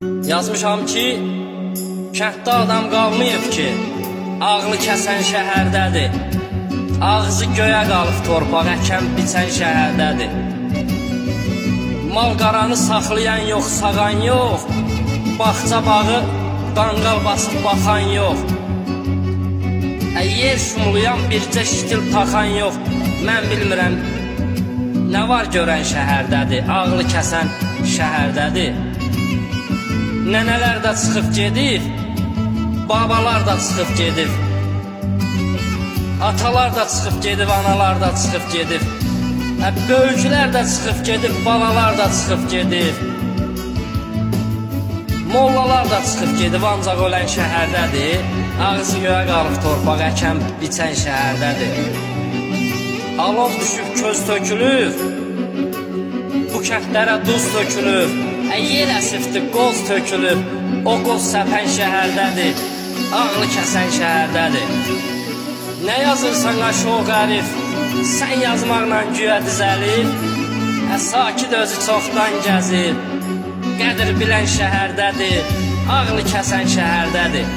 Yazmışam ki, kənddə adam qalmayıb ki, ağlı kəsən şəhərdədir. Ağzı göyə qalıb torpaq əkən biçən şəhərdədir. Mal qaranı saxlayan yox, sağan yox, bağça bağı qanqal basıb baxan yox. Yer şumlayan bircə şəkil taxan yox. Mən bilmirəm, nə var görən şəhərdədir, ağlı kəsən şəhərdədir. Nənələr də çıxıb gedir, babalar da çıxıb gedir. Atalar da çıxıb gedib, analar da çıxıb gedir. Böyüklər də çıxıb gedib, balalar da çıxıb gedir. Mollalar da çıxıb gedib, ancaq ölən şəhərdədir. Ağzı göyə qalıb torpaq əkən biçən şəhərdədir. Alov düşüb köz tökülür, bu kəndlərə duz tökülür. Yer əsifdir, qoz tökülür, o qoz səpən şəhərdədir. Ağlı kəsən şəhərdədir. Nə yazırsan aşı o qərif, sən yazmaqla güya düzəlir. Sakit özü çoxdan gəzir, qədir bilən şəhərdədir. Ağlı kəsən şəhərdədir.